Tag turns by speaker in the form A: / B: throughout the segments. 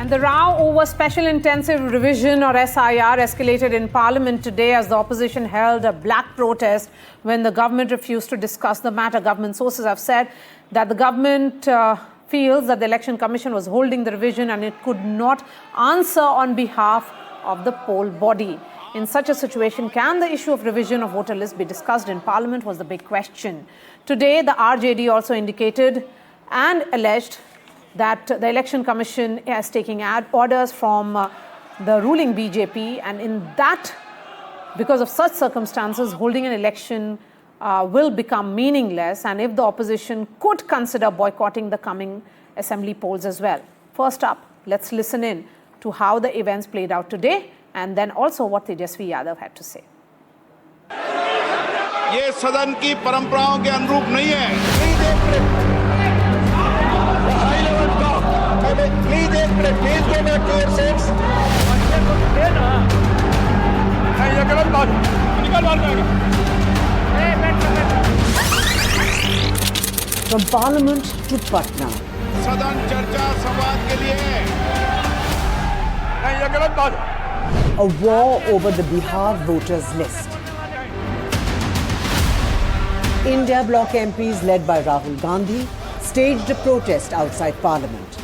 A: And the row over Special Intensive Revision or SIR escalated in Parliament today as the opposition held a black protest when the government refused to discuss the matter. Government sources have said that the government feels that the Election Commission was holding the revision and it could not answer on behalf of the poll body. In such a situation, can the issue of revision of voter list be discussed in Parliament was the big question. Today, the RJD also indicated and alleged that the Election Commission is taking orders from the ruling BJP, and in that, because of such circumstances, holding an election will become meaningless, and if the opposition could consider boycotting the coming assembly polls as well. First up, let's listen in to how the events played out today and then also what Tejasvi Yadav had to say.
B: ये सदन की परंपराओं के अनुरूप नहीं है।
C: From Parliament to Patna.
B: सदन चर्चा संवाद के लिए
C: A war over the Bihar voters list. India Bloc MPs led by Rahul Gandhi staged a protest outside Parliament.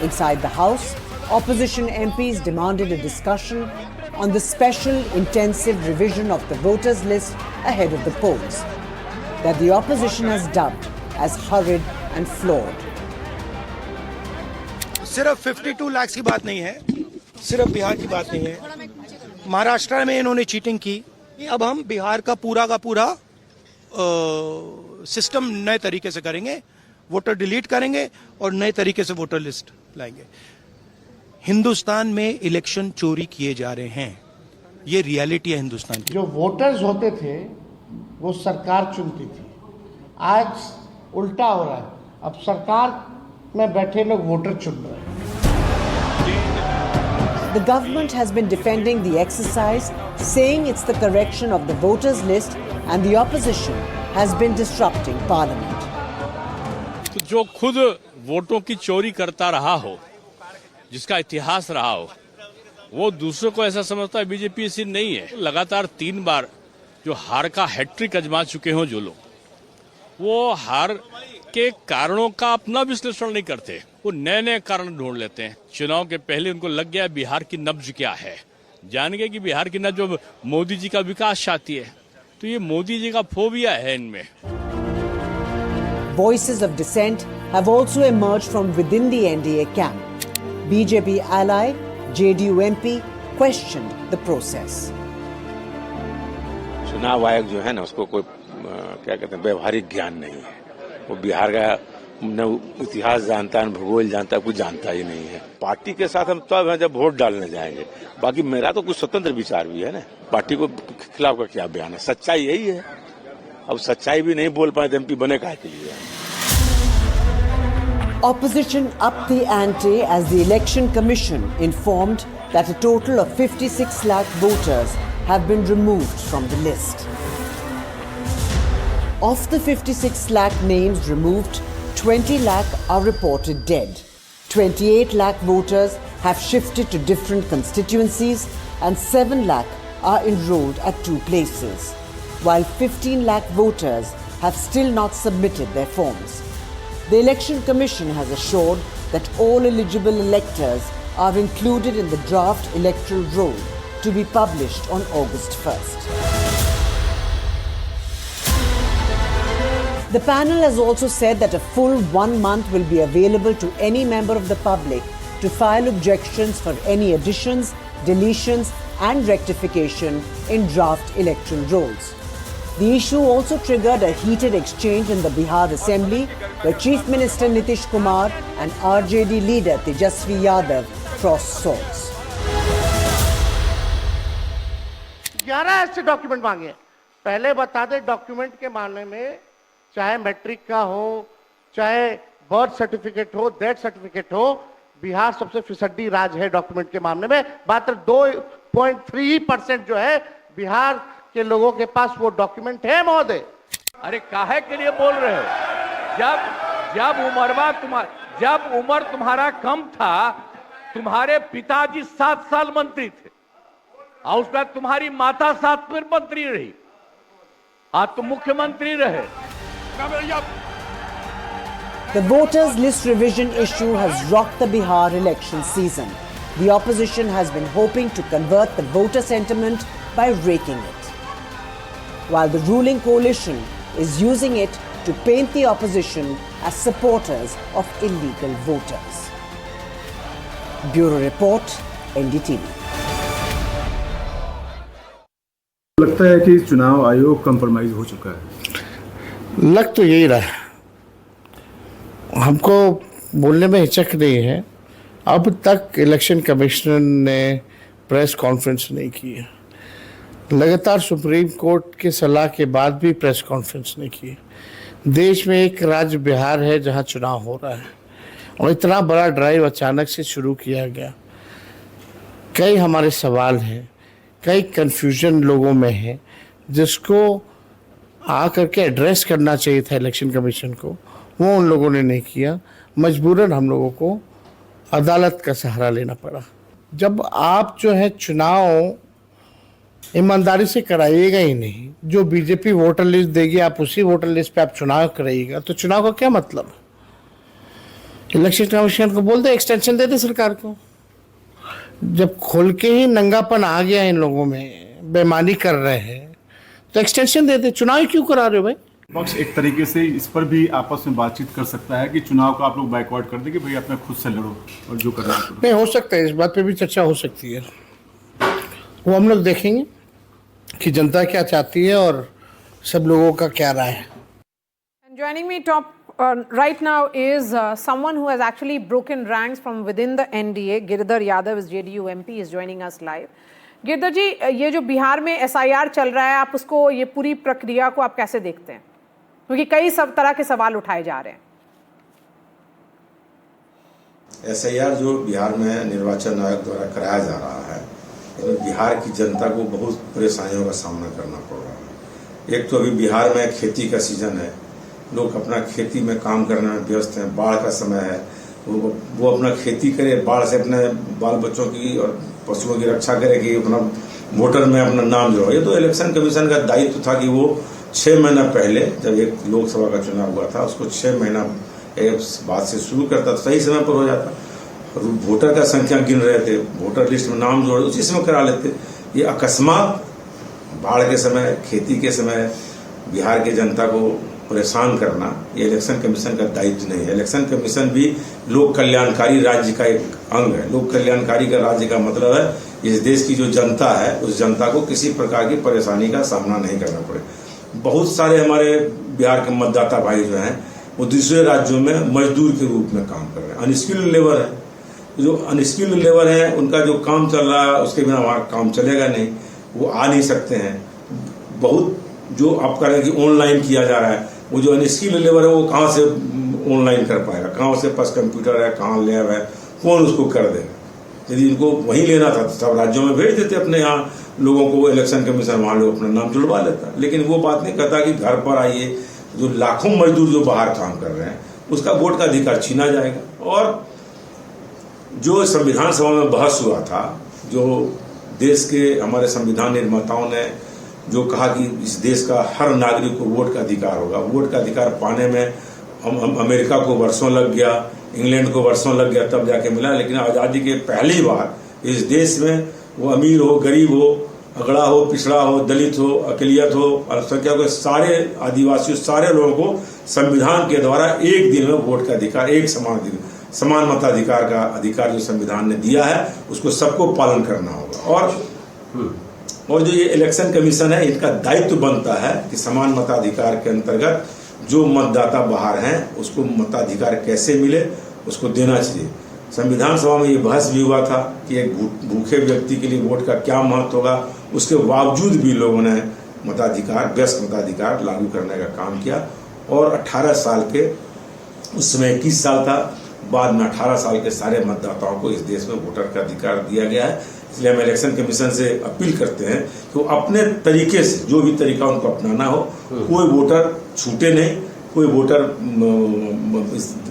C: Inside the House, opposition MPs demanded a discussion on the special intensive revision of the voters list ahead of the polls that the opposition has dubbed as hurried and flawed.
D: सिर्फ 52 लाख की बात नहीं है, सिर्फ बिहार की बात नहीं है। महाराष्ट्र में इन्होंने चीटिंग की। अब हम बिहार का पूरा सिस्टम नए तरीके से करेंगे, वोटर डिलीट करेंगे और नए तरीके से वोटर लिस्ट लाएंगे। हिंदुस्तान में इलेक्शन चोरी किए जा रहे हैं, ये रियलिटी है हिंदुस्तान की।
E: जो वोटर्स होते थे वो सरकार चुनती थी, आज उल्टा हो रहा है। अब सरकार में बैठे लोग वोटर चुन रहे हैं।
C: The government has been defending the exercise, saying it's the correction of the voters list, and the opposition has been disrupting Parliament.
F: तो जो खुद वोटों की चोरी करता रहा हो, जिसका इतिहास रहा हो, वो दूसरों को ऐसा समझता है बीजेपी इसी नहीं है। लगातार 3 बार जो हार का हैट्रिक अजमा चुके हों जो लोग, वो हार के कारणों का अपना विश्लेषण नहीं करते, वो नए नए कारण ढूंढ लेते हैं। चुनाव के पहले उनको लग गया बिहार की नब्ज क्या है, जान गए कि बिहार की नब्ज जो मोदी जी का विकास चाहती है, तो ये मोदी जी का फोबिया है इनमें।
C: Voices of dissent have also emerged from within the NDA camp. BJP ally JDU MP questioned the process.
G: चुनाव आयोग जो है ना, उसको कोई क्या कहते हैं व्यवहारिक ज्ञान नहीं है। वो बिहार का न इतिहास जानता है, न भूगोल जानता है, कुछ जानता ही नहीं है। पार्टी के साथ हम तब हैं जब वोट डालने जाएंगे। बाकी मेरा तो कुछ स्वतंत्र विचार भी है ना, पार्टी को खिलाफ का क्या बयान है, सच्चाई यही है। अब सच्चाई भी नहीं बोल पाए तो एमपी बने काहे के लिए।
C: Opposition upped the ante as the Election Commission informed that a total of 56 lakh voters have been removed from the list. Of the 56 lakh names removed, 20 lakh are reported dead. 28 lakh voters have shifted to different constituencies and 7 lakh are enrolled at 2 places, while 15 lakh voters have still not submitted their forms. The Election Commission has assured that all eligible electors are included in the draft electoral roll to be published on August 1st. The panel has also said that a full 1 month will be available to any member of the public to file objections for any additions, deletions and rectification in draft electoral rolls. The issue also triggered a heated exchange in the Bihar Assembly where Chief Minister Nitish Kumar and RJD leader Tejasvi Yadav crossed swords.
E: 11 ऐसे document मांगे। पहले बता दे document के मामले में, चाहे matric का हो, चाहे बर्थ सर्टिफिकेट हो, डेथ सर्टिफिकेट हो, बिहार सबसे फिसड्डी राज्य है डॉक्यूमेंट के मामले में। मात्र 2.3% जो है बिहार के लोगों के पास वो डॉक्यूमेंट है महोदय।
H: अरे काहे के लिए बोल रहे हो? जब उम्र तुम्हारा कम था तुम्हारे पिताजी 7 साल मंत्री थे और उसके बाद तुम्हारी माता 7 फिर मंत्री रही, आज तुम मुख्यमंत्री रहे।
C: The voters list revision issue has rocked the Bihar election season. The opposition has been hoping to convert the voter sentiment by raking it, while the ruling coalition is using it to paint the opposition as supporters of illegal voters. Bureau Report, NDTV.
I: लगता है कि चुनाव आयोग compromise हो चुका है।
J: लग तो यही रहा है, हमको बोलने में हिचक नहीं है। अब तक इलेक्शन कमिश्नर ने प्रेस कॉन्फ्रेंस नहीं की है, लगातार सुप्रीम कोर्ट के सलाह के बाद भी प्रेस कॉन्फ्रेंस नहीं की है। देश में एक राज्य बिहार है जहां चुनाव हो रहा है और इतना बड़ा ड्राइव अचानक से शुरू किया गया। कई हमारे सवाल हैं, कई कन्फ्यूजन लोगों में है, जिसको आकर के एड्रेस करना चाहिए था इलेक्शन कमीशन को, वो उन लोगों ने नहीं किया। मजबूरन हम लोगों को अदालत का सहारा लेना पड़ा। जब आप जो है चुनाव ईमानदारी से कराइएगा ही नहीं, जो बीजेपी वोटर लिस्ट देगी आप उसी वोटर लिस्ट पे आप चुनाव कराइएगा, तो चुनाव का क्या मतलब है? इलेक्शन कमीशन को बोल दे एक्सटेंशन दे दे सरकार को। जब खोल के ही नंगापन आ गया इन लोगों में, बेईमानी कर रहे हैं, तो एक्सटेंशन दे दे। चुनाव क्यों करा रहे हो भाई?
I: पक्ष एक तरीके से इस पर भी आपस में बातचीत कर सकता है कि चुनाव का आप लोग बाइकआउट कर दें कि भाई अपने खुद से लड़ो और जो करना है करो।
J: नहीं, हो सकता है, इस बात पे भी चर्चा हो सकती है। वो हम लोग देखेंगे कि जनता क्या चाहती है और सब लोगों का क्या राय है।
A: Joining me right now is someone who has actually broken ranks from within the NDA. Giridhar Yadav is JDU MP, is joining us live. Girdhar जी, ये जो बिहार में SIR चल रहा है, आप उसको, ये पूरी प्रक्रिया को आप कैसे देखते हैं? क्योंकि कई सब तरह के सवाल उठाए जा रहे हैं।
G: SIR जो बिहार में निर्वाचन आयोग द्वारा कराया जा रहा है, बिहार की जनता को बहुत परेशानियों का सामना करना पड़ रहा है। एक तो अभी बिहार में खेती का सीजन है, लोग अपना खेती में काम करने में व्यस्त हैं, बाढ़ का समय है, वो अपना खेती करे, बाढ़ से अपने बाल बच्चों की और पशुओं की रक्षा करे कि अपना वोटर में अपना नाम जोड़े। ये तो इलेक्शन कमीशन का दायित्व था कि वो 6 महीना पहले, जब एक लोकसभा का चुनाव हुआ था, उसको 6 महीना बाद से शुरू करता, सही समय पर हो जाता। वोटर का संख्या गिन रहे थे, वोटर लिस्ट में नाम जोड़े, उसी समय करा लेते। ये अकस्मात बाढ़ के समय, खेती के समय बिहार की जनता को परेशान करना, ये इलेक्शन कमीशन का दायित्व नहीं है। इलेक्शन कमीशन भी लोक कल्याणकारी राज्य का एक अंग है। लोक कल्याणकारी का राज्य का मतलब है इस देश की जो जनता है, उस जनता को किसी प्रकार की परेशानी का सामना नहीं करना पड़े। बहुत सारे हमारे बिहार के मतदाता भाई जो हैं, वो दूसरे राज्यों में मजदूर के रूप में काम कर रहे हैं, अनस्किल्ड लेबर है। जो अनस्किल्ड लेबर है, उनका जो काम चल रहा है, उसके बिना हमारा काम चलेगा नहीं, वो आ नहीं सकते हैं। बहुत जो आप कह रहे हैं कि ऑनलाइन किया जा रहा है, वो जो अनस्किल्ड लेबर है वो कहाँ से ऑनलाइन कर पाएगा? कहाँ उसके पास कंप्यूटर है, कहाँ लैब है, कौन उसको कर देगा? यदि उनको वहीं लेना था तो सब राज्यों में भेज देते अपने यहाँ लोगों को, इलेक्शन कमीशन वहाँ लोग अपना नाम जुड़वा लेता। लेकिन वो बात नहीं कहता कि घर पर आइए, जो लाखों मजदूर जो बाहर काम कर रहे हैं, उसका वोट का अधिकार छीना जाएगा। और जो संविधान सभा में बहस हुआ था, जो देश के हमारे संविधान निर्माताओं ने जो कहा कि इस देश का हर नागरिक को वोट का अधिकार होगा, वोट का अधिकार पाने में हम अमेरिका को वर्षों लग गया, इंग्लैंड को वर्षों लग गया, तब जाके मिला। लेकिन आज़ादी के पहली बार इस देश में वो अमीर हो, गरीब हो, अगड़ा हो, पिछड़ा हो, दलित हो, अकलियत हो, अल्पसंख्यक हो, सारे आदिवासी, सारे लोगों को संविधान के द्वारा एक दिन में वोट का अधिकार, एक समान मताधिकार का अधिकार जो संविधान ने दिया है, उसको सबको पालन करना होगा। और जो ये इलेक्शन कमीशन है, इनका दायित्व बनता है कि समान मताधिकार के अंतर्गत जो मतदाता बाहर हैं, उसको मताधिकार कैसे मिले, उसको देना चाहिए। संविधान सभा में ये बहस भी हुआ था कि एक भूखे व्यक्ति के लिए वोट का क्या महत्व होगा। उसके बावजूद भी लोगों ने मताधिकार, व्यस्क मताधिकार लागू करने का काम किया। और 18 साल के, उस समय 21 साल था, बाद में 18 साल के सारे मतदाताओं को इस देश में वोटर का अधिकार दिया गया है। इसलिए हम इलेक्शन कमीशन से अपील करते हैं कि वो अपने तरीके से, जो भी तरीका उनको अपनाना हो, कोई वोटर छूटे नहीं, कोई वोटर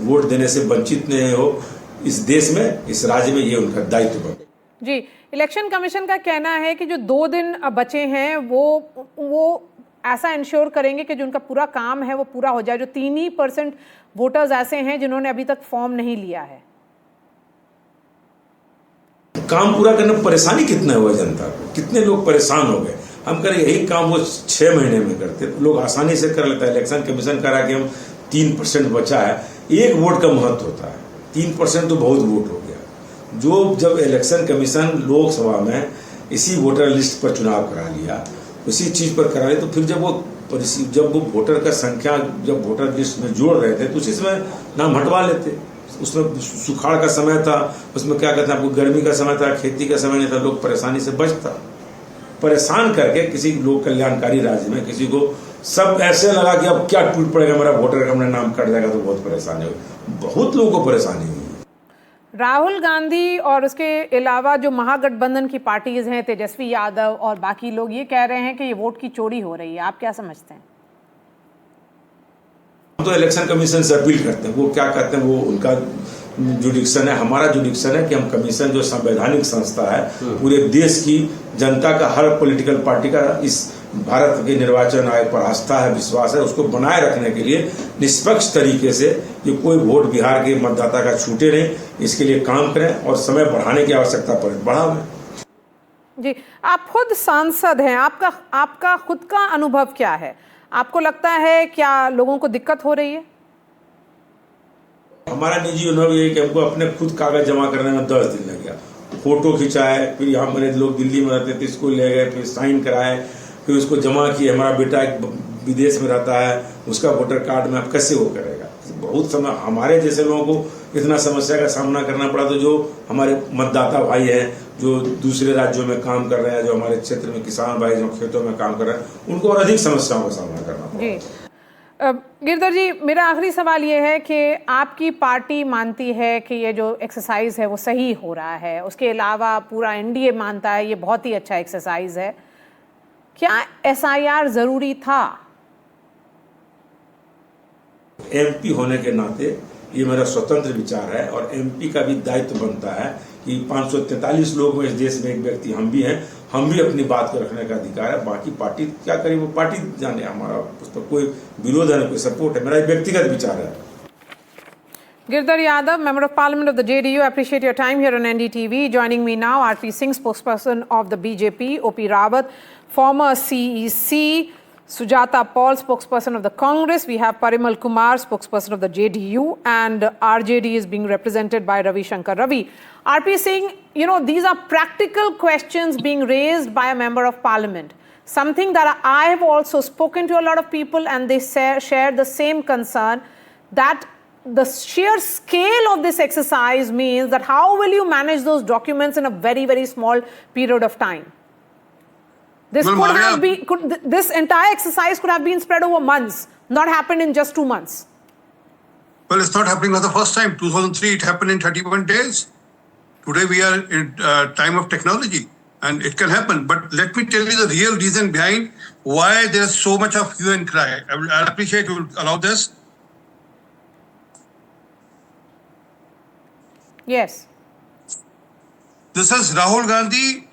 G: वोट देने से वंचित नहीं हो। इस देश में, इस राज्य में ये उनका दायित्व बन।
A: जी, इलेक्शन कमीशन का कहना है कि जो 2 दिन बचे हैं वो ऐसा इंश्योर करेंगे कि जो उनका पूरा काम है वो पूरा हो जाए। जो 3% वोटर्स ऐसे हैं जिन्होंने अभी तक फॉर्म नहीं लिया है।
G: काम पूरा करने में परेशानी कितना हुआ जनता को, कितने लोग परेशान हो गए। हम करें यही काम वो 6 महीने में करते तो लोग आसानी से कर लेता है। इलेक्शन कमीशन करा के हम 3% बचा है, 1 वोट का महत्व होता है। 3% तो बहुत वोट हो गया। जो जब इलेक्शन कमीशन लोकसभा में इसी वोटर लिस्ट पर चुनाव करा लिया, उसी चीज पर करा लिया, तो फिर जब वो वोटर का संख्या जब वोटर लिस्ट में जोड़ रहे थे तो उसी समय नाम हटवा लेते। उसमें सुखाड़ का समय था, उसमें क्या कहते हैं आपको, गर्मी का समय था, खेती का समय नहीं था, लोग परेशानी से बचता। परेशान करके किसी लोक कल्याणकारी राज्य में किसी को सब ऐसे लगा कि अब क्या टूट पड़ेगा, मेरा वोटर का मेरा नाम कट जाएगा, तो बहुत परेशानी हुई, बहुत लोगों को परेशानी हुई।
A: राहुल गांधी और उसके अलावा जो महागठबंधन की पार्टीज हैं, तेजस्वी यादव और बाकी लोग ये कह रहे हैं कि ये वोट की चोरी हो रही है। आप क्या समझते हैं?
G: हम तो इलेक्शन कमीशन से अपील करते हैं, वो क्या कहते हैं, वो उनका जुडिक्शन है। हमारा जुडिक्शन है कि हम कमीशन जो संवैधानिक संस्था है, पूरे देश की जनता का, हर पॉलिटिकल पार्टी का इस भारत के निर्वाचन आयोग पर आस्था है, विश्वास है, उसको बनाए रखने के लिए निष्पक्ष तरीके से कि कोई वोट बिहार के मतदाता का छूटे नहीं, इसके लिए काम करें और समय बढ़ाने की आवश्यकता पड़े बढ़ावें।
A: जी, आप खुद सांसद हैं, आपका खुद का अनुभव क्या है? आपको लगता है क्या लोगों को दिक्कत हो रही है?
G: हमारा निजी अनुभव ये है कि हमको अपने खुद कागज जमा करने में 10 दिन लग गया। फोटो खिंचाए, फिर यहाँ मेरे लोग दिल्ली में रहते थे, इसको ले गए, फिर साइन कराए, फिर उसको जमा किए। हमारा बेटा एक विदेश में रहता है, उसका वोटर कार्ड में अब कैसे वो करेगा? बहुत समय हमारे जैसे लोगों को इतना समस्या का सामना करना पड़ा। तो जो हमारे मतदाता भाई हैं जो दूसरे राज्यों में काम कर रहे हैं, जो हमारे क्षेत्र में किसान भाई जो खेतों में काम कर रहे हैं, उनको और अधिक समस्याओं का सामना करना पड़ा।
A: जी, गिरधर जी, मेरा आखिरी सवाल ये है कि आपकी पार्टी मानती है कि ये जो एक्सरसाइज है वो सही हो रहा है, उसके अलावा पूरा एनडीए मानता है ये बहुत ही अच्छा एक्सरसाइज है। क्या एसआईआर जरूरी था?
G: एमपी होने के नाते ये मेरा स्वतंत्र विचार है और एमपी का भी दायित्व बनता है कि 543 लोग में इस देश में एक व्यक्ति हम भी हैं, हम भी अपनी बात को रखने का अधिकार है। बाकी पार्टी क्या करे वो पार्टी जाने, हमारा उस पर कोई विरोध है, कोई सपोर्ट है, मेरा व्यक्तिगत विचार है।
A: Girdhar Yadav, Member of Parliament of the JDU, I appreciate your time here on NDTV. Joining me now, RP Singh, spokesperson of the BJP, OP Rawat, former CEC, Sujata Paul, spokesperson of the Congress. We have Parimal Kumar, spokesperson of the JDU, and RJD is being represented by Ravi Shankar Ravi. RP Singh, you know, these are practical questions being raised by a member of parliament. Something that I have also spoken to a lot of people, and they share the same concern that the sheer scale of this exercise means that how will you manage those documents in a very, very small period of time? This this entire exercise could have been spread over months, not happened in just 2 months.
K: Well, it's not happening for the first time. 2003, it happened in 31 days. Today, we are in time of technology, and it can happen. But let me tell you the real reason behind why there's so much of hue and cry. I appreciate you allow this.
A: Yes.
K: This is Rahul Gandhi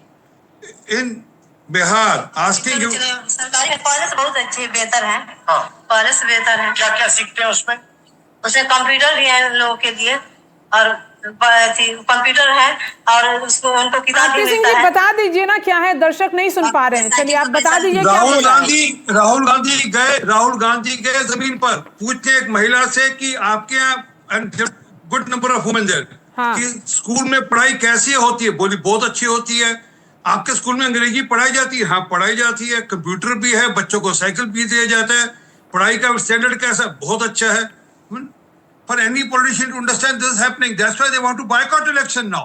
K: in Bihar asking you.
L: सरकारी college बहुत अच्छे बेहतर है। हाँ। College बेहतर है। क्या क्या सीखते हैं उसमें? उसमें कंप्यूटर भी है लोगों के लिए और कंप्यूटर है और उसको उनको किताब भी मिलता है।
A: बता दीजिए ना क्या है, दर्शक नहीं सुन पा रहे हैं। चलिए आप बता दीजिए क्या
K: राहुल गांधी गए जमीन पर पूछते एक महिला से कि आपके यहाँ good number of women there कि स्कूल में पढ़ाई कैसी होती है? बोली बहुत अच्छी होती है। आपके स्कूल में अंग्रेजी पढ़ाई जाती है? हाँ पढ़ाई जाती है। कंप्यूटर भी है, बच्चों को साइकिल भी दिया जाता है। पढ़ाई का स्टैंडर्ड कैसा? बहुत अच्छा है। For any politician to understand this is happening, that's why they want to boycott election now.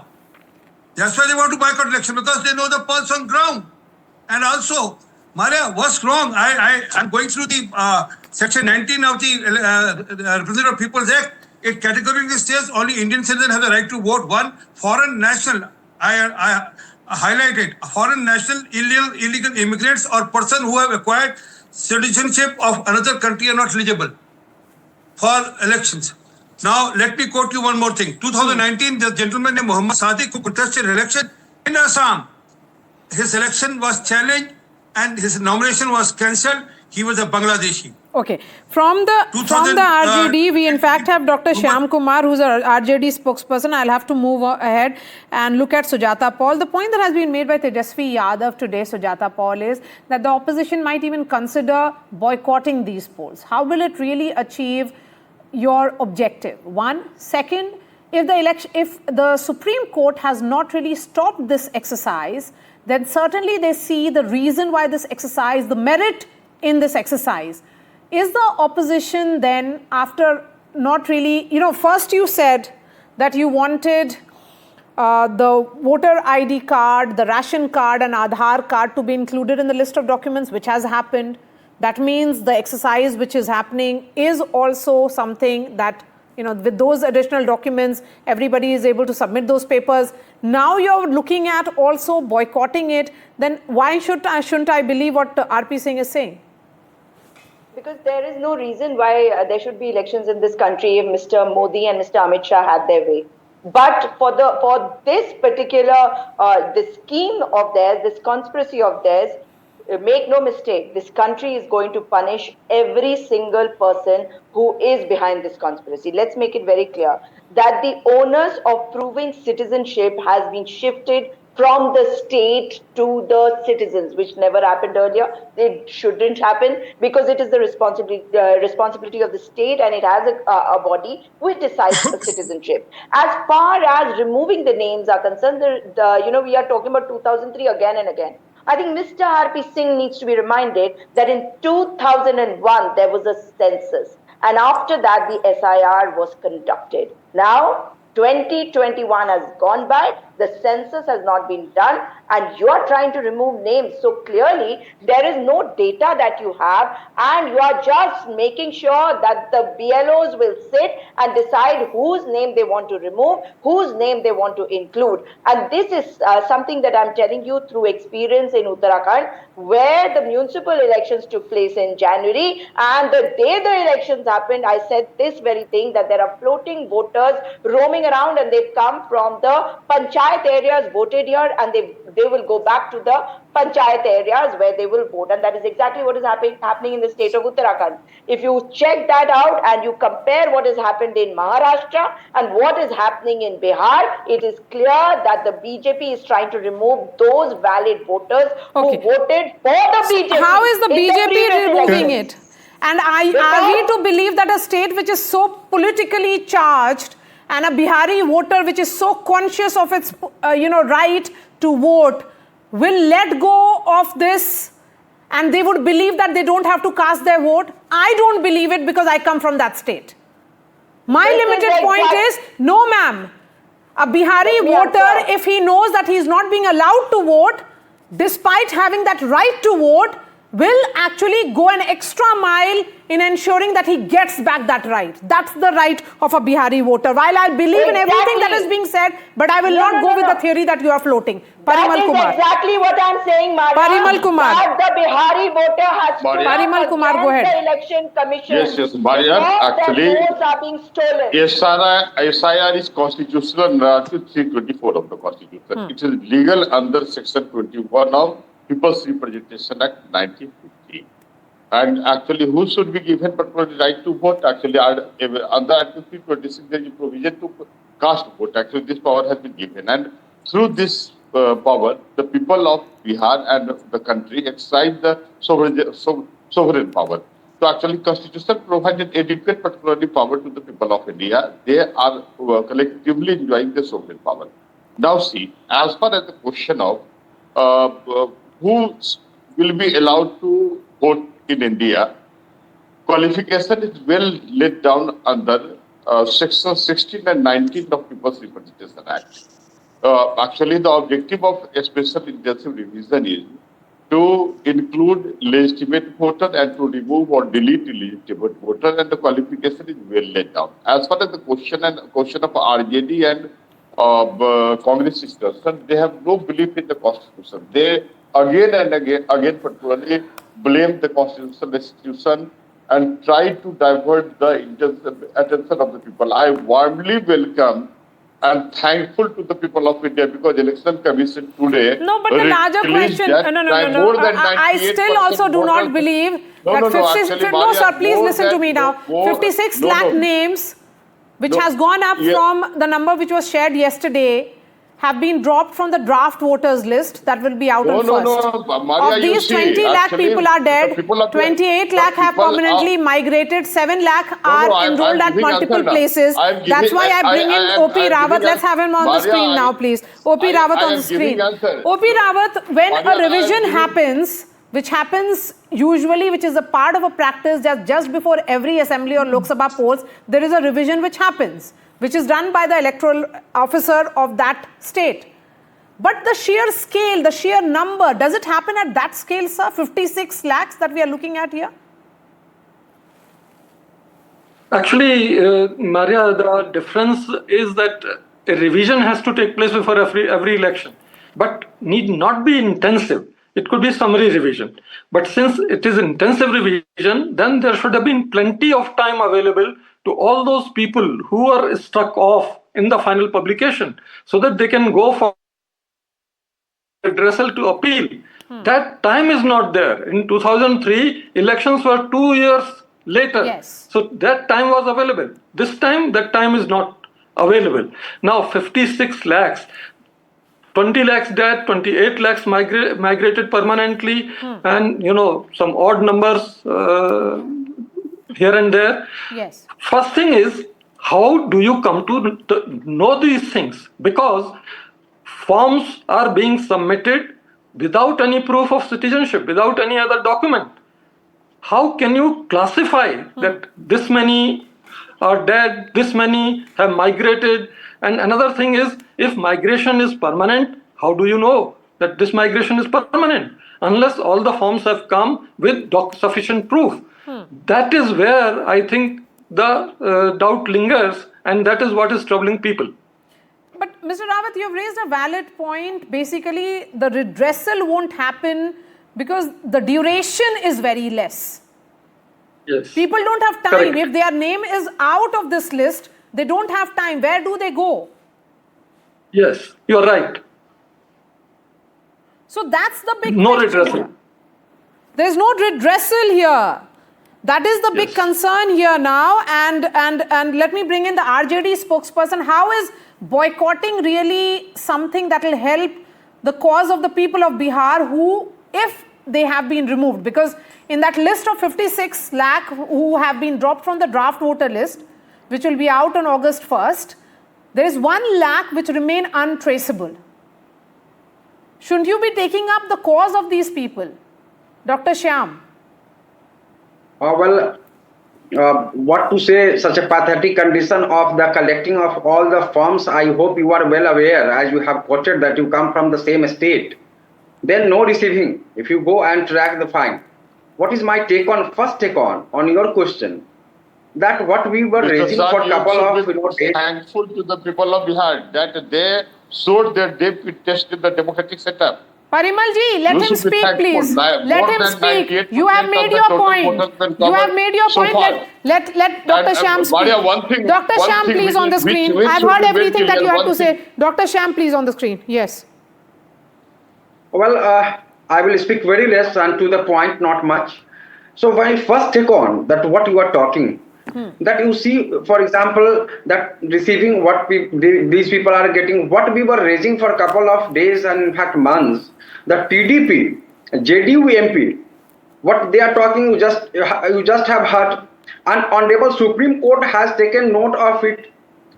K: That's why they want to boycott election because they know the pulse on ground. And also, Maria, what's wrong? I'm going through the section 19 of the Representative of People's Act. It categorically says only Indian citizens have the right to vote. One, foreign national. I highlighted foreign national, illegal immigrants or person who have acquired citizenship of another country are not eligible for elections. Now, let me quote you one more thing. 2019, the gentleman named Muhammad Sadiq, who contested election in Assam, his election was challenged and his nomination was cancelled. He was a Bangladeshi.
A: Okay. From the RJD, we in fact have Dr. Shyam Kumar, who's a RJD spokesperson. I'll have to move ahead and look at Sujata Paul. The point that has been made by Tejasvi Yadav today, Sujata Paul, is that the opposition might even consider boycotting these polls. How will it really achieve your objective? One. Second, if the Supreme Court has not really stopped this exercise, then certainly they see the reason why this exercise, the merit in this exercise. Is the opposition then, after not really, first you said that you wanted the voter ID card, the ration card and Aadhaar card to be included in the list of documents, which has happened. That means the exercise which is happening is also something that, with those additional documents, everybody is able to submit those papers. Now you're looking at also boycotting it. Then why shouldn't I believe what RP Singh is saying?
M: Because there is no reason why there should be elections in this country if Mr. Modi and Mr. Amit Shah had their way. But for this particular this scheme of theirs, this conspiracy of theirs, make no mistake, this country is going to punish every single person who is behind this conspiracy. Let's make it very clear that the onus of proving citizenship has been shifted from the state to the citizens, which never happened earlier. It shouldn't happen because it is the responsibility of the state, and it has a body which decides the citizenship. As far as removing the names are concerned, we are talking about 2003 again and again. I think Mr. RP Singh needs to be reminded that in 2001 there was a census, and after that the SIR was conducted. Now 2021 has gone by, the census has not been done, and you are trying to remove names. So clearly there is no data that you have, and you are just making sure that the BLOs will sit and decide whose name they want to remove, whose name they want to include. And this is something that I'm telling you through experience in Uttarakhand, where the municipal elections took place in January, and the day the elections happened, I said this very thing, that there are floating voters roaming around, and they've come from the panchayat areas, voted here, and they will go back to the panchayat areas where they will vote. And that is exactly what is happening in the state of Uttarakhand. If you check that out and you compare what has happened in Maharashtra and what is happening in Bihar, it is clear that the BJP is trying to remove those valid voters who voted for the BJP.
A: How is the BJP removing it? And are we to believe that a state which is so politically charged and a Bihari voter which is so conscious of its right to vote will let go of this, and they would believe that they don't have to cast their vote? I don't believe it, because I come from that state. My limited point is, no ma'am, a Bihari voter, if he knows that he is not being allowed to vote, despite having that right to vote, will actually go an extra mile in ensuring that he gets back that right. That's the right of a Bihari voter. While I believe in everything that is being said, but I will not go with the theory that you are floating. Parimal Kumar.
M: That is exactly what I'm saying, Madam.
A: Parimal Kumar.
M: That the Bihari voter has
A: Parimal Kumar, go ahead.
M: The election commission.
N: Yes, Maria. Actually,
M: votes are being stolen.
N: SIR is constitutional under Article 324 of the Constitution. It is legal under Section 21 of People's Representation Act 1950. And actually, who should be given particular right to vote? Actually, under Article 326, there is a provision to cast vote. Actually, this power has been given. And through this power, the people of Bihar and the country exercise the sovereign power. So actually, Constitution provided adequate particularly power to the people of India. They are collectively enjoying the sovereign power. Now see, as far as the question of who will be allowed to vote in India, qualification is well laid down under Section 16 and 19 of People's Representation Act. Actually, the objective of a special intensive revision is to include legitimate voter and to remove or delete illegitimate voter, and the qualification is well laid down. As far as the question of RJD and Congress is concerned, they have no belief in the Constitution. They again and again particularly blame the constitutional institution and try to divert the attention of the people. I warmly welcome and thankful to the people of India because Election Commission today.
A: No, but the larger question.
N: No.
A: I still also do not believe that 56. No, sir, please listen to me now. 56 lakh names, which has gone up from the number which was shared yesterday, have been dropped from the draft voters list that will be out on 1st.
N: Maria,
A: of these, 20 lakh people are dead, 28 lakh have permanently migrated, 7 lakh are enrolled at multiple places. That's why I bring in OP Rawat. Let's have him on the screen now, please. OP Rawat on the screen. OP Rawat, when a revision happens, which happens usually, which is a part of a practice just before every assembly or Lok Sabha polls, there is a revision which happens, which is done by the electoral officer of that state. But the sheer scale, the sheer number, does it happen at that scale, sir? 56 lakhs that we are looking at here?
O: Actually, Maria, the difference is that a revision has to take place before every election, but need not be intensive. It could be summary revision. But since it is intensive revision, then there should have been plenty of time available to all those people who are struck off in the final publication so that they can go for redressal to appeal. That time is not there. In 2003, elections were 2 years later.
A: Yes.
O: So that time was available. This time, that time is not available. Now, 56 lakhs, 20 lakhs dead, 28 lakhs migrated permanently, and, some odd numbers here and there.
A: Yes.
O: First thing is, how do you come to know these things? Because forms are being submitted without any proof of citizenship, without any other document. How can you classify that this many are dead, this many have migrated? And another thing is, if migration is permanent, how do you know that this migration is permanent? Unless all the forms have come with sufficient proof. That is where I think the doubt lingers, and that is what is troubling people.
A: But Mr. Rawat, you have raised a valid point. Basically, the redressal won't happen because the duration is very less.
O: Yes.
A: People don't have time.
O: Correct.
A: If their name is out of this list, they don't have time. Where do they go?
O: Yes, you're right.
A: So that's the big
O: No
A: question.
O: redressal.
A: There's no redressal here. That is the big concern here now. And let me bring in the RJD spokesperson. How is boycotting really something that will help the cause of the people of Bihar who, if they have been removed? Because in that list of 56 lakh who have been dropped from the draft voter list, which will be out on August 1st, there is 1 lakh which remain untraceable. Shouldn't you be taking up the cause of these people? Dr. Shyam.
P: What to say, such a pathetic condition of the collecting of all the forms. I hope you are well aware, as you have quoted, that you come from the same state. Then no receiving, if you go and track the fine. What is my first take on your question? That what we were raising for a couple of days.
N: Thankful to the people of Bihar that they showed their depth test in the democratic setup.
A: Parimal ji, let him speak, please. Let him speak. You have made your point. You have made your point. Let Dr. Shyam speak. Dr. Shyam, please, on the screen. I've heard everything that you had to say. Dr. Shyam, please, on the screen. Yes.
P: Well, I will speak very less and to the point, not much. So when I first take on that what you are talking, that you see, for example, that receiving what these people are getting, what we were raising for a couple of days and in fact months, the TDP, JDU MP, what they are talking, you just have heard, and Honorable Supreme Court has taken note of it,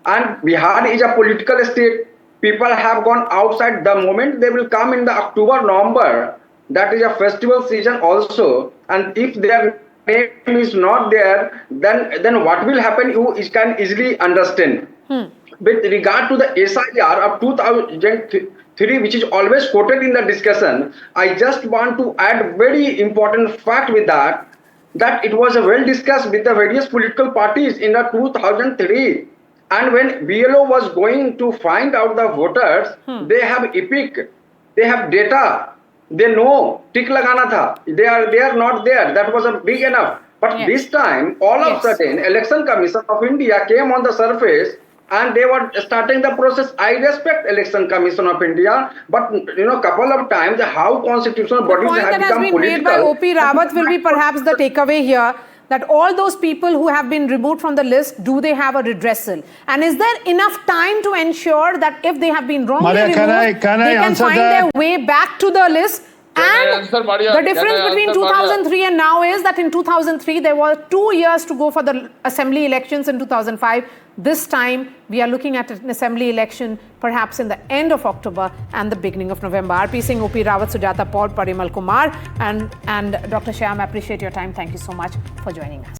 P: and Bihar is a political state. People have gone outside. The moment they will come in the October, November, that is a festival season also, and if their name is not there, then what will happen, you can easily understand. With regard to the SIR of 2003, which is always quoted in the discussion, I just want to add very important fact with that it was well discussed with the various political parties in the 2003. And when BLO was going to find out the voters, they have EPIC, they have data, they know, tick lagana tha, they are not there. That was a big enough. But this time, all of a sudden, Election Commission of India came on the surface and they were starting the process. I respect Election Commission of India, but couple of times how constitutional bodies
A: point
P: have
A: that has
P: become
A: been
P: political.
A: made by O.P. Rawat will be perhaps the takeaway here, that all those people who have been removed from the list, do they have a redressal? And is there enough time to ensure that if they have been wrongly
Q: Maria,
A: removed,
Q: can I
A: they can
Q: answer
A: find
Q: that?
A: their way back to the list? And the difference between 2003 and now is that in 2003, there were 2 years to go for the assembly elections in 2005. This time, we are looking at an assembly election perhaps in the end of October and the beginning of November. R.P. Singh, O.P. Rawat, Sujata Paul, Parimal Kumar, and Dr. Shyam, I appreciate your time. Thank you so much for joining us.